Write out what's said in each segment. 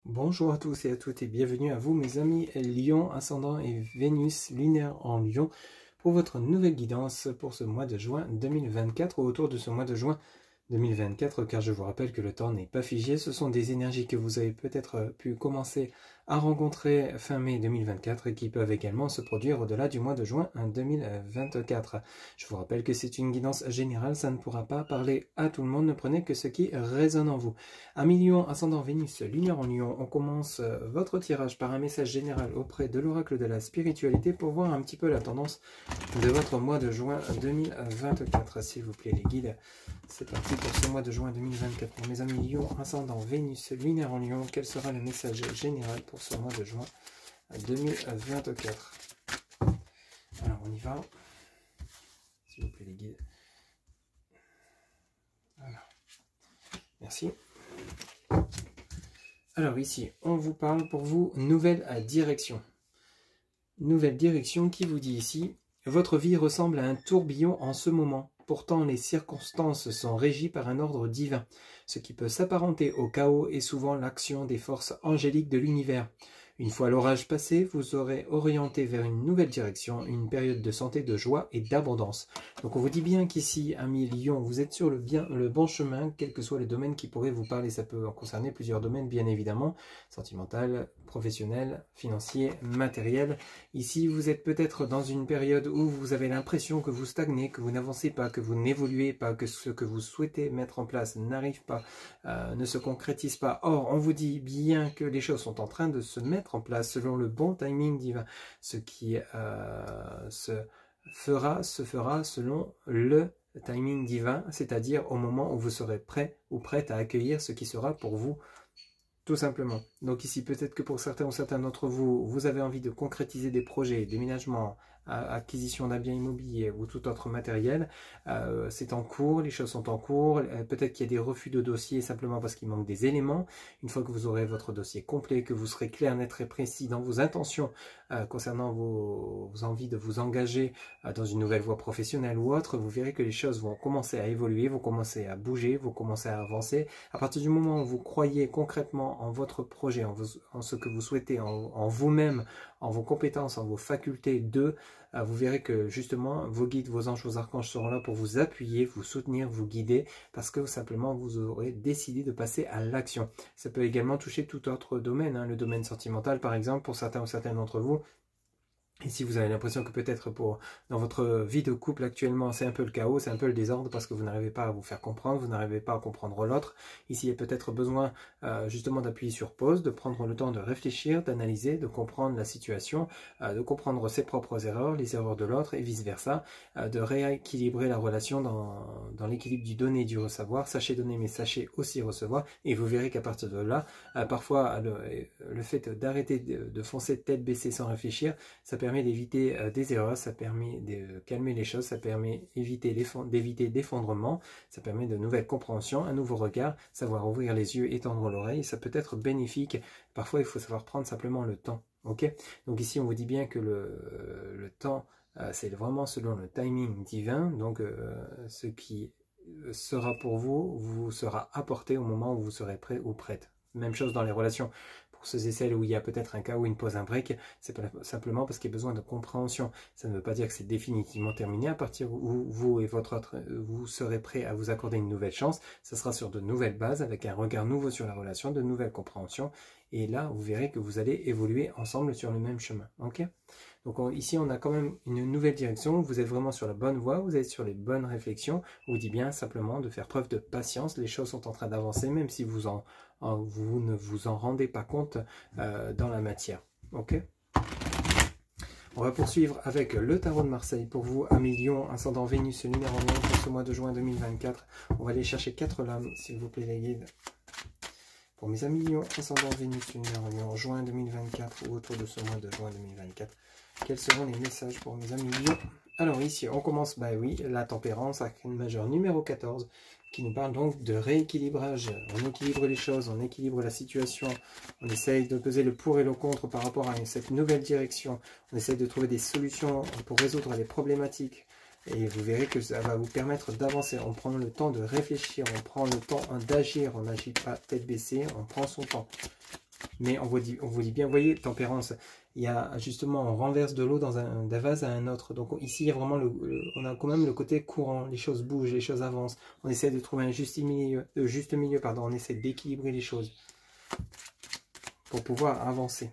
Bonjour à tous et à toutes et bienvenue à vous mes amis Lion, ascendant et Vénus lunaire en Lion pour votre nouvelle guidance pour ce mois de juin 2024 ou autour de ce mois de juin 2024 car je vous rappelle que le temps n'est pas figé, ce sont des énergies que vous avez peut-être pu commencer à rencontrer fin mai 2024 et qui peuvent également se produire au-delà du mois de juin 2024. Je vous rappelle que c'est une guidance générale, ça ne pourra pas parler à tout le monde, ne prenez que ce qui résonne en vous. Amis Lion, ascendant Vénus, lunaire en Lion, on commence votre tirage par un message général auprès de l'oracle de la spiritualité pour voir un petit peu la tendance de votre mois de juin 2024. S'il vous plaît les guides, c'est parti pour ce mois de juin 2024. Pour mes amis Lion, ascendant Vénus, lunaire en Lion, quel sera le message général pour ce mois de juin 2024? Alors on y va, s'il vous plaît les guides. Voilà. Merci. Alors ici, on vous parle pour vous, nouvelle direction. Nouvelle direction qui vous dit ici, votre vie ressemble à un tourbillon en ce moment. Pourtant, les circonstances sont régies par un ordre divin. Ce qui peut s'apparenter au chaos est souvent l'action des forces angéliques de l'univers. Une fois l'orage passé, vous aurez orienté vers une nouvelle direction, une période de santé, de joie et d'abondance. Donc on vous dit bien qu'ici, amis Lion, vous êtes sur le bon chemin, quels que soient les domaines qui pourraient vous parler. Ça peut en concerner plusieurs domaines, bien évidemment, sentimental, professionnel, financier, matériel. Ici, vous êtes peut-être dans une période où vous avez l'impression que vous stagnez, que vous n'avancez pas, que vous n'évoluez pas, que ce que vous souhaitez mettre en place n'arrive pas, ne se concrétise pas. Or, on vous dit bien que les choses sont en train de se mettre en place selon le bon timing divin, ce qui se fera selon le timing divin, c'est-à-dire au moment où vous serez prêt ou prête à accueillir ce qui sera pour vous, tout simplement. Donc ici, peut-être que pour certains ou certains d'entre vous, vous avez envie de concrétiser des projets, déménagement, acquisition d'un bien immobilier ou tout autre matériel. C'est en cours, les choses sont en cours. Peut-être qu'il y a des refus de dossier simplement parce qu'il manque des éléments. Une fois que vous aurez votre dossier complet, que vous serez clair, net et précis dans vos intentions concernant vos envies de vous engager dans une nouvelle voie professionnelle ou autre, vous verrez que les choses vont commencer à évoluer, vont commencer à bouger, vont commencer à avancer. À partir du moment où vous croyez concrètement en votre projet, en ce que vous souhaitez, en vous-même, en vos compétences, en vos facultés vous verrez que justement vos guides, vos anges, vos archanges seront là pour vous appuyer, vous soutenir, vous guider, parce que simplement vous aurez décidé de passer à l'action. Ça peut également toucher tout autre domaine, le domaine sentimental par exemple, pour certains ou certaines d'entre vous. Et si vous avez l'impression que peut-être dans votre vie de couple actuellement, c'est un peu le chaos, c'est un peu le désordre parce que vous n'arrivez pas à vous faire comprendre, vous n'arrivez pas à comprendre l'autre. Ici, il y a peut-être besoin justement d'appuyer sur pause, de prendre le temps de réfléchir, d'analyser, de comprendre la situation, de comprendre ses propres erreurs, les erreurs de l'autre et vice-versa, de rééquilibrer la relation dans l'équilibre du donner et du recevoir. Sachez donner mais sachez aussi recevoir et vous verrez qu'à partir de là, parfois le fait d'arrêter de foncer tête baissée sans réfléchir, ça permet d'éviter des erreurs, ça permet de calmer les choses, ça permet d'éviter l'effondrement, ça permet de nouvelles compréhensions, un nouveau regard, savoir ouvrir les yeux, étendre l'oreille, ça peut être bénéfique. Parfois, il faut savoir prendre simplement le temps. Ok? Donc ici, on vous dit bien que le temps, c'est vraiment selon le timing divin. Donc, ce qui sera pour vous, vous sera apporté au moment où vous serez prêt ou prête. Même chose dans les relations. Pour ceux et celles où il y a peut-être un cas où une pause, un break, c'est pas simplement parce qu'il y a besoin de compréhension. Ça ne veut pas dire que c'est définitivement terminé. À partir où vous et vous serez prêt à vous accorder une nouvelle chance, ça sera sur de nouvelles bases, avec un regard nouveau sur la relation, de nouvelles compréhensions. Et là, vous verrez que vous allez évoluer ensemble sur le même chemin. Ok ? Donc ici, on a quand même une nouvelle direction. Vous êtes vraiment sur la bonne voie, vous êtes sur les bonnes réflexions. On vous dit bien simplement de faire preuve de patience. Les choses sont en train d'avancer, même si vous ne vous en rendez pas compte dans la matière. Ok ? On va poursuivre avec le tarot de Marseille pour vous, amis Lion, ascendant Vénus, lunaire en Lion pour ce mois de juin 2024. On va aller chercher 4 lames, s'il vous plaît, les guides. Pour mes amis Lion, ascendant Vénus, lunaire en Lion, juin 2024 ou autour de ce mois de juin 2024. Quels seront les messages pour mes amis Lion? Alors ici, on commence, bah oui, la tempérance, arcane majeure numéro 14, qui nous parle donc de rééquilibrage. On équilibre les choses, on équilibre la situation, on essaye de peser le pour et le contre par rapport à cette nouvelle direction, on essaye de trouver des solutions pour résoudre les problématiques. Et vous verrez que ça va vous permettre d'avancer. On prend le temps de réfléchir, on prend le temps d'agir, on n'agit pas tête baissée, on prend son temps. Mais on vous dit bien, vous voyez, tempérance, il y a justement, on renverse de l'eau d'un vase à un autre. Donc ici, il y a vraiment, on a quand même le côté courant, les choses bougent, les choses avancent. On essaie de trouver un juste milieu, on essaie d'équilibrer les choses pour pouvoir avancer.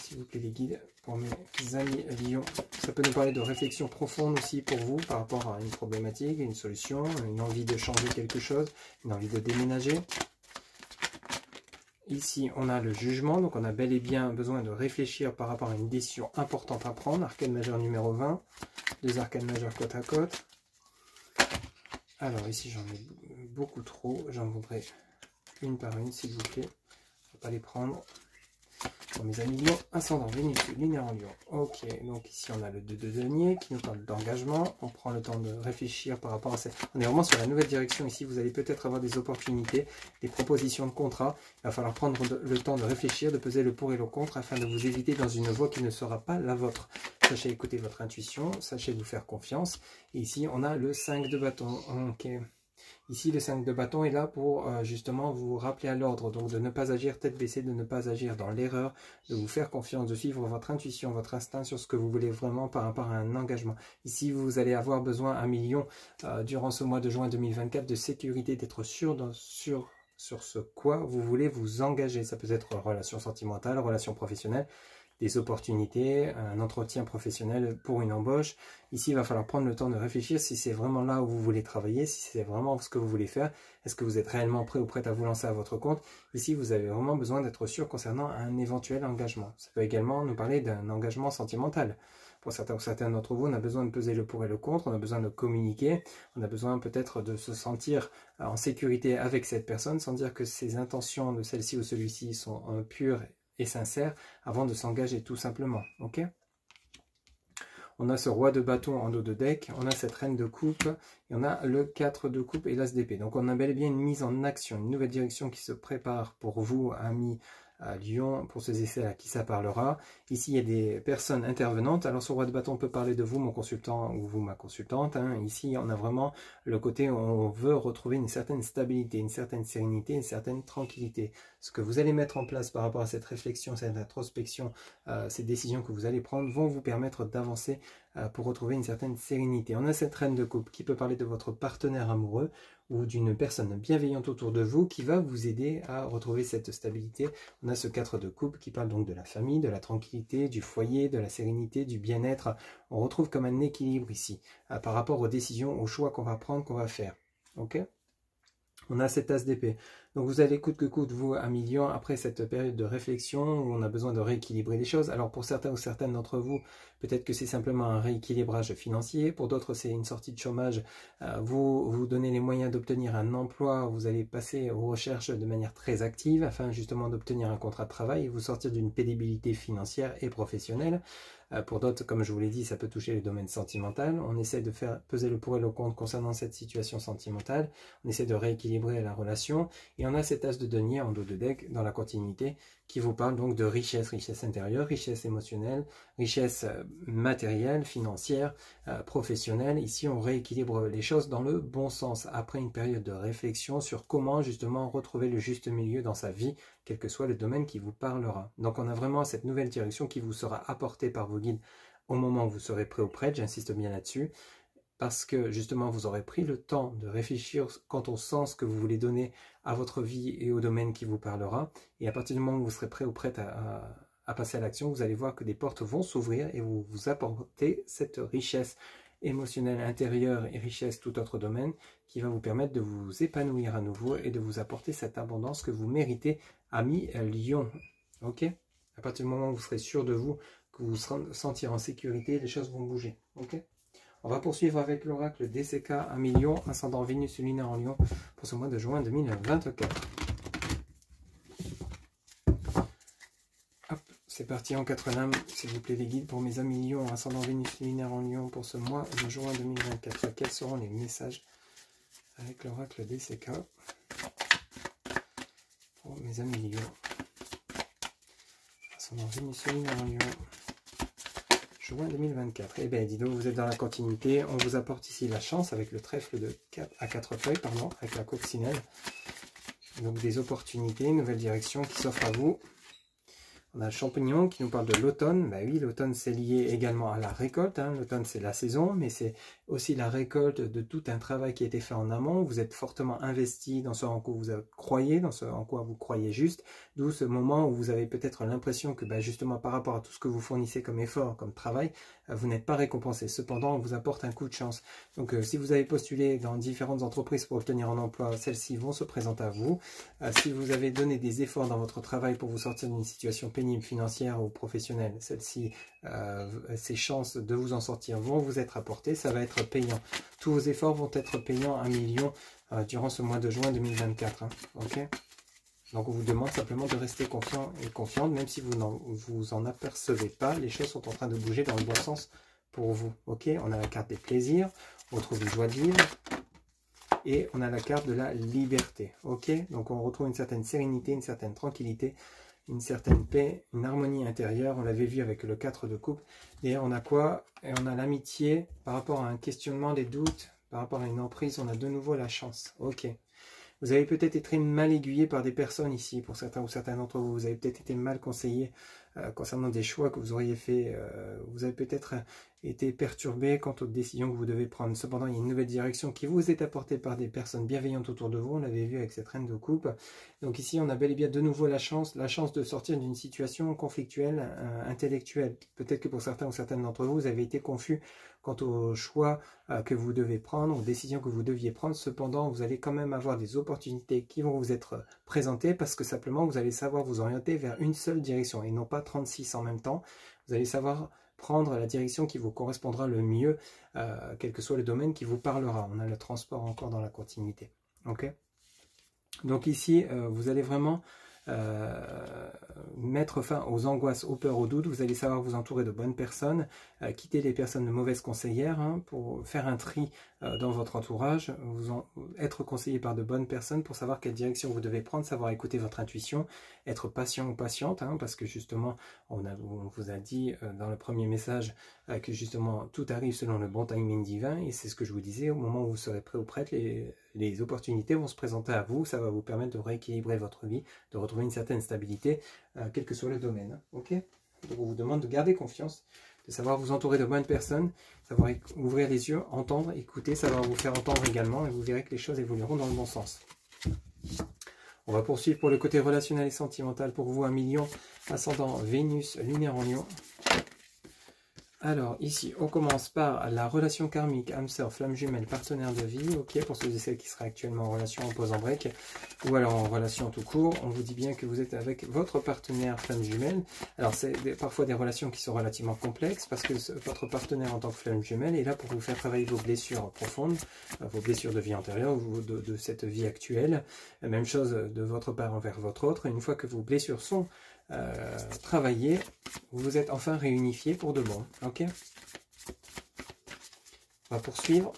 S'il vous plaît les guides, pour mes amis Lion, ça peut nous parler de réflexion profonde aussi pour vous par rapport à une problématique, une solution, une envie de changer quelque chose, une envie de déménager. Ici, on a le jugement, donc on a bel et bien besoin de réfléchir par rapport à une décision importante à prendre. Arcane majeur numéro 20, 2 arcanes majeures côte à côte. Alors ici, j'en ai beaucoup trop, j'en voudrais une par une, s'il vous plaît. On ne va pas les prendre. Pour mes amis Lion, ascendant Vénus, lunaire en Lion. Ok, donc ici on a le 2 de denier qui nous parle d'engagement. On prend le temps de réfléchir par rapport à cette... On est vraiment sur la nouvelle direction ici. Vous allez peut-être avoir des opportunités, des propositions de contrat. Il va falloir prendre le temps de réfléchir, de peser le pour et le contre afin de vous éviter dans une voie qui ne sera pas la vôtre. Sachez écouter votre intuition, sachez vous faire confiance. Et ici on a le 5 de bâton. Ok. Ici, le 5 de bâton est là pour justement vous rappeler à l'ordre, donc de ne pas agir tête baissée, de ne pas agir dans l'erreur, de vous faire confiance, de suivre votre intuition, votre instinct sur ce que vous voulez vraiment par rapport à un engagement. Ici, vous allez avoir besoin, 1 million, durant ce mois de juin 2024, de sécurité, d'être sûr sur ce quoi vous voulez vous engager. Ça peut être relation sentimentale, relation professionnelle, des opportunités, un entretien professionnel pour une embauche. Ici, il va falloir prendre le temps de réfléchir si c'est vraiment là où vous voulez travailler, si c'est vraiment ce que vous voulez faire. Est-ce que vous êtes réellement prêt ou prête à vous lancer à votre compte? Ici, vous avez vraiment besoin d'être sûr concernant un éventuel engagement. Ça peut également nous parler d'un engagement sentimental. Pour certains ou certaines d'entre vous, on a besoin de peser le pour et le contre, on a besoin de communiquer, on a besoin peut-être de se sentir en sécurité avec cette personne, sans dire que ses intentions de celle-ci ou celui-ci sont pures et sincère avant de s'engager tout simplement. Ok, on a ce roi de bâton en dos de deck, on a cette reine de coupe, et on a le 4 de coupe et l'as d'épée. Donc on a bel et bien une mise en action, une nouvelle direction qui se prépare pour vous, amis à Lyon, pour ces essais à qui ça parlera. Ici, il y a des personnes intervenantes. Alors, ce roi de bâton peut parler de vous, mon consultant, ou vous, ma consultante. Hein. Ici, on a vraiment le côté où on veut retrouver une certaine stabilité, une certaine sérénité, une certaine tranquillité. Ce que vous allez mettre en place par rapport à cette réflexion, cette introspection, ces décisions que vous allez prendre vont vous permettre d'avancer pour retrouver une certaine sérénité. On a cette reine de coupe qui peut parler de votre partenaire amoureux ou d'une personne bienveillante autour de vous qui va vous aider à retrouver cette stabilité. On a ce 4 de coupe qui parle donc de la famille, de la tranquillité, du foyer, de la sérénité, du bien-être. On retrouve comme un équilibre ici par rapport aux décisions, aux choix qu'on va prendre, qu'on va faire. Ok ? On a cet as d'épée. Donc vous allez coûte que coûte, vous, à million, après cette période de réflexion où on a besoin de rééquilibrer les choses. Alors pour certains ou certaines d'entre vous, peut-être que c'est simplement un rééquilibrage financier. Pour d'autres, c'est une sortie de chômage. Vous vous donnez les moyens d'obtenir un emploi. Vous allez passer aux recherches de manière très active afin justement d'obtenir un contrat de travail et vous sortir d'une pénibilité financière et professionnelle. Pour d'autres, comme je vous l'ai dit, ça peut toucher le domaine sentimental. On essaie de faire peser le pour et le contre concernant cette situation sentimentale. On essaie de rééquilibrer la relation. Et on a cet as de denier en dos de deck dans la continuité qui vous parle donc de richesse, richesse intérieure, richesse émotionnelle, richesse matérielle, financière, professionnelle. Ici, on rééquilibre les choses dans le bon sens après une période de réflexion sur comment justement retrouver le juste milieu dans sa vie, quel que soit le domaine qui vous parlera. Donc on a vraiment cette nouvelle direction qui vous sera apportée par vos guides au moment où vous serez prêt ou prête, j'insiste bien là-dessus, parce que justement vous aurez pris le temps de réfléchir quant au sens que vous voulez donner à votre vie et au domaine qui vous parlera, et à partir du moment où vous serez prêt ou prête à passer à l'action, vous allez voir que des portes vont s'ouvrir et vous apporter cette richesse émotionnelle intérieure et richesse tout autre domaine qui va vous permettre de vous épanouir à nouveau et de vous apporter cette abondance que vous méritez, ami Lion. Ok ? À partir du moment où vous serez sûr de vous, que vous vous sentirez en sécurité, les choses vont bouger. Ok ? On va poursuivre avec l'oracle DCK 1 million, ascendant Vénus lunaire en Lion pour ce mois de juin 2024. Hop, c'est parti en 4 lames, s'il vous plaît les guides, pour mes amis Lion, ascendant Vénus lunaire en Lion pour ce mois de juin 2024. Quels seront les messages avec l'oracle DCK pour mes amis Lion, ascendant Vénus lunaire en Lion, juin 2024. Eh bien, dis donc, vous êtes dans la continuité. On vous apporte ici la chance avec le trèfle de 4 à 4 feuilles, pardon, avec la coccinelle. Donc des opportunités, une nouvelle direction qui s'offre à vous. On a le champignon qui nous parle de l'automne. Ben oui, l'automne c'est lié également à la récolte. Hein. L'automne c'est la saison, mais c'est aussi la récolte de tout un travail qui a été fait en amont. Vous êtes fortement investi dans ce en quoi vous croyez, dans ce en quoi vous croyez juste. D'où ce moment où vous avez peut-être l'impression que ben justement par rapport à tout ce que vous fournissez comme effort, comme travail, vous n'êtes pas récompensé. Cependant, on vous apporte un coup de chance. Donc si vous avez postulé dans différentes entreprises pour obtenir un emploi, celles-ci vont se présenter à vous. Si vous avez donné des efforts dans votre travail pour vous sortir d'une situation pénible, financière ou professionnelle, celle-ci, ces chances de vous en sortir vont vous être apportées, ça va être payant. Tous vos efforts vont être payants 1 million durant ce mois de juin 2024. Hein, ok. Donc on vous demande simplement de rester confiant et confiante, même si vous en apercevez pas, les choses sont en train de bouger dans le bon sens pour vous. Ok. On a la carte des plaisirs, on retrouve une joie de vivre. Et on a la carte de la liberté. Ok. Donc on retrouve une certaine sérénité, une certaine tranquillité, une certaine paix, une harmonie intérieure. On l'avait vu avec le 4 de coupe. Et on a quoi? Et on a l'amitié par rapport à un questionnement, des doutes, par rapport à une emprise. On a de nouveau la chance. Ok. Vous avez peut-être été mal aiguillé par des personnes ici, pour certains ou certains d'entre vous. Vous avez peut-être été mal conseillé concernant des choix que vous auriez fait. Vous avez peut-être été perturbé quant aux décisions que vous devez prendre. Cependant, il y a une nouvelle direction qui vous est apportée par des personnes bienveillantes autour de vous. On l'avait vu avec cette reine de coupe. Donc ici, on a bel et bien de nouveau la chance de sortir d'une situation conflictuelle, intellectuelle. Peut-être que pour certains ou certaines d'entre vous, vous avez été confus quant aux choix que vous devez prendre, aux décisions que vous deviez prendre. Cependant, vous allez quand même avoir des opportunités qui vont vous être présentées parce que simplement, vous allez savoir vous orienter vers une seule direction et non pas 36 en même temps. Vous allez savoir prendre la direction qui vous correspondra le mieux, quel que soit le domaine qui vous parlera. On a le transport encore dans la continuité. Ok. Donc ici, vous allez vraiment mettre fin aux angoisses, aux peurs, aux doutes. Vous allez savoir vous entourer de bonnes personnes, quitter les personnes de mauvaises conseillères hein, pour faire un tri dans votre entourage, être conseillé par de bonnes personnes pour savoir quelle direction vous devez prendre, savoir écouter votre intuition, être patient ou patiente, hein, parce que justement, on vous a dit dans le premier message que justement tout arrive selon le bon timing divin, et c'est ce que je vous disais, au moment où vous serez prêt ou prête, les opportunités vont se présenter à vous, ça va vous permettre de rééquilibrer votre vie, de retrouver une certaine stabilité, quel que soit le domaine. Hein, ok. Donc on vous demande de garder confiance, de savoir vous entourer de bonnes personnes, savoir ouvrir les yeux, entendre, écouter, ça va vous faire entendre également, et vous verrez que les choses évolueront dans le bon sens. On va poursuivre pour le côté relationnel et sentimental pour vous, 1 million, ascendant Vénus, lunaire en Lion. Alors, ici, on commence par la relation karmique, âme sœur, flamme jumelle, partenaire de vie. Ok, pour ceux et celles qui seraient actuellement en relation en pause en break, ou alors en relation tout court, on vous dit bien que vous êtes avec votre partenaire flamme jumelle. Alors, c'est parfois des relations qui sont relativement complexes, parce que votre partenaire en tant que flamme jumelle est là pour vous faire travailler vos blessures profondes, vos blessures de vie antérieure, ou de cette vie actuelle. Même chose de votre part envers votre autre. Une fois que vos blessures sont travailler, vous êtes enfin réunifié pour de bon. Ok. On va poursuivre.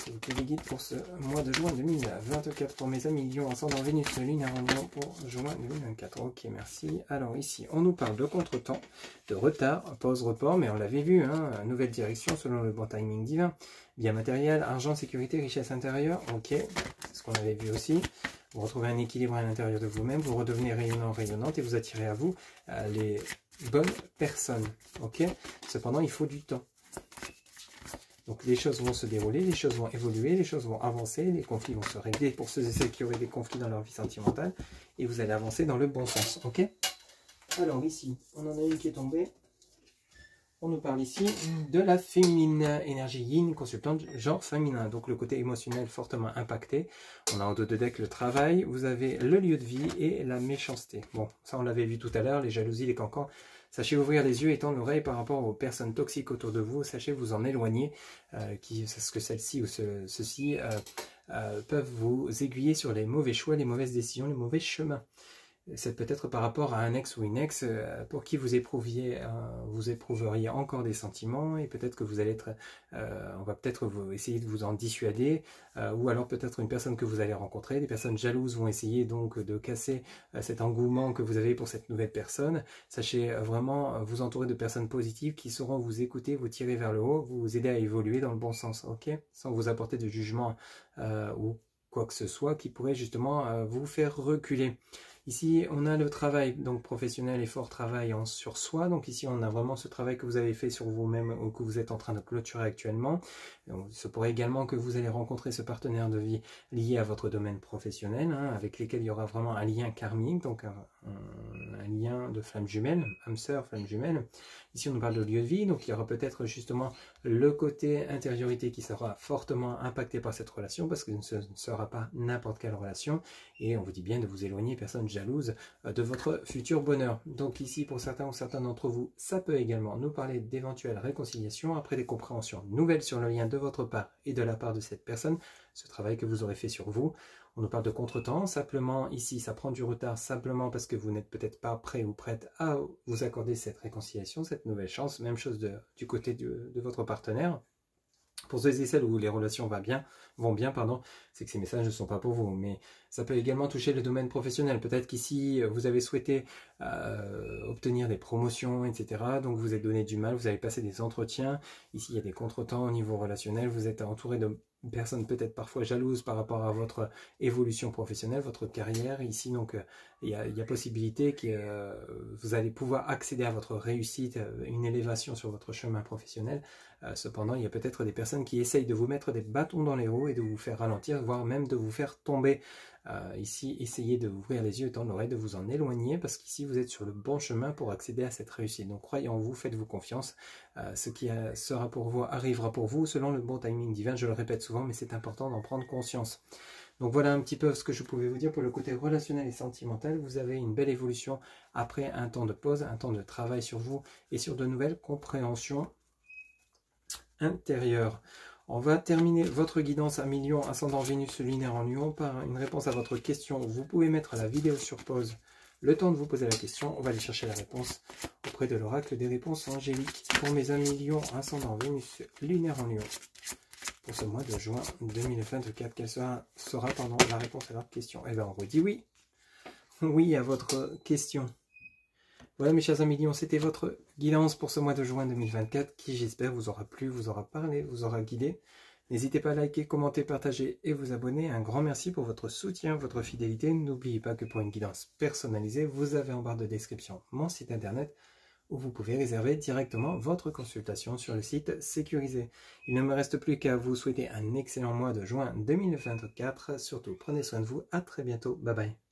C'est les guides pour ce mois de juin 2024 pour mes amis Lion, ascendant Vénus, lunaire en Lion pour juin 2024. Ok, merci. Alors ici, on nous parle de contretemps, de retard, pause, report, mais on l'avait vu, hein, nouvelle direction selon le bon timing divin. Bien matériel, argent, sécurité, richesse intérieure. Ok, c'est ce qu'on avait vu aussi. Vous retrouvez un équilibre à l'intérieur de vous-même, vous redevenez rayonnant, rayonnante et vous attirez à vous les bonnes personnes. Ok. Cependant, il faut du temps. Donc les choses vont se dérouler, les choses vont évoluer, les choses vont avancer, les conflits vont se régler pour ceux et celles qui auraient des conflits dans leur vie sentimentale et vous allez avancer dans le bon sens. Ok. Alors ici, on en a une qui est tombée. On nous parle ici de la féminine, énergie yin, consultante, genre féminin. Donc le côté émotionnel fortement impacté. On a en dos de deck le travail, vous avez le lieu de vie et la méchanceté. Bon, ça on l'avait vu tout à l'heure, les jalousies, les cancans. Sachez ouvrir les yeux et tendre l'oreille par rapport aux personnes toxiques autour de vous. Sachez vous en éloigner, parce que celles-ci ou ceux-ci peuvent vous aiguiller sur les mauvais choix, les mauvaises décisions, les mauvais chemins. C'est peut-être par rapport à un ex ou une ex pour qui vous éprouveriez encore des sentiments et peut-être que vous allez être, on va peut-être essayer de vous en dissuader ou alors peut-être une personne que vous allez rencontrer, des personnes jalouses vont essayer donc de casser cet engouement que vous avez pour cette nouvelle personne. Sachez vraiment vous entourer de personnes positives qui sauront vous écouter, vous tirer vers le haut, vous aider à évoluer dans le bon sens, ok, sans vous apporter de jugement ou quoi que ce soit qui pourrait justement vous faire reculer. Ici, on a le travail donc professionnel et fort travail sur soi. Donc ici, on a vraiment ce travail que vous avez fait sur vous-même ou que vous êtes en train de clôturer actuellement. Donc, il se pourrait également que vous allez rencontrer ce partenaire de vie lié à votre domaine professionnel, hein, avec lesquels il y aura vraiment un lien karmique, donc un lien de flamme jumelle, âme sœur, flamme jumelle. Ici, on nous parle de lieu de vie, donc il y aura peut-être justement le côté intériorité qui sera fortement impacté par cette relation, parce que ce ne sera pas n'importe quelle relation, et on vous dit bien de vous éloigner, personne jalouse, de votre futur bonheur. Donc ici, pour certains ou certains d'entre vous, ça peut également nous parler d'éventuelles réconciliations, après des compréhensions nouvelles sur le lien de votre part et de la part de cette personne, ce travail que vous aurez fait sur vous. On nous parle de contretemps, simplement ici ça prend du retard simplement parce que vous n'êtes peut-être pas prêt ou prête à vous accorder cette réconciliation, cette nouvelle chance. Même chose du côté de votre partenaire. Pour ceux et celles où les relations vont bien, c'est que ces messages ne sont pas pour vous. Mais ça peut également toucher le domaine professionnel. Peut-être qu'ici, vous avez souhaité obtenir des promotions, etc. Donc vous êtes donné du mal, vous avez passé des entretiens. Ici, il y a des contretemps au niveau relationnel. Vous êtes entouré de personnes peut-être parfois jalouses par rapport à votre évolution professionnelle, votre carrière. Ici, donc, il y a possibilité que vous allez pouvoir accéder à votre réussite, une élévation sur votre chemin professionnel. Cependant, il y a peut-être des personnes qui essayent de vous mettre des bâtons dans les roues et de vous faire ralentir, voire même de vous faire tomber. Ici, essayez de vous ouvrir les yeux et tendre l'oreille, de vous en éloigner, parce qu'ici, vous êtes sur le bon chemin pour accéder à cette réussite. Donc, croyez en vous, faites-vous confiance. Ce qui sera pour vous arrivera pour vous selon le bon timing divin. Je le répète souvent, mais c'est important d'en prendre conscience. Donc voilà un petit peu ce que je pouvais vous dire pour le côté relationnel et sentimental. Vous avez une belle évolution après un temps de pause, un temps de travail sur vous et sur de nouvelles compréhensions intérieures. On va terminer votre guidance à Lion, ascendant Vénus lunaire en Lion par une réponse à votre question. Vous pouvez mettre la vidéo sur pause, le temps de vous poser la question. On va aller chercher la réponse auprès de l'oracle des réponses angéliques. Pour mes amis Lion, ascendant Vénus lunaire en Lion, pour ce mois de juin 2024, quelle sera la réponse à leur question? Eh bien, on vous dit oui. Oui à votre question. Voilà mes chers amis Lions, c'était votre guidance pour ce mois de juin 2024 qui j'espère vous aura plu, vous aura parlé, vous aura guidé. N'hésitez pas à liker, commenter, partager et vous abonner. Un grand merci pour votre soutien, votre fidélité. N'oubliez pas que pour une guidance personnalisée, vous avez en barre de description mon site internet où vous pouvez réserver directement votre consultation sur le site sécurisé. Il ne me reste plus qu'à vous souhaiter un excellent mois de juin 2024. Surtout, prenez soin de vous. À très bientôt. Bye bye.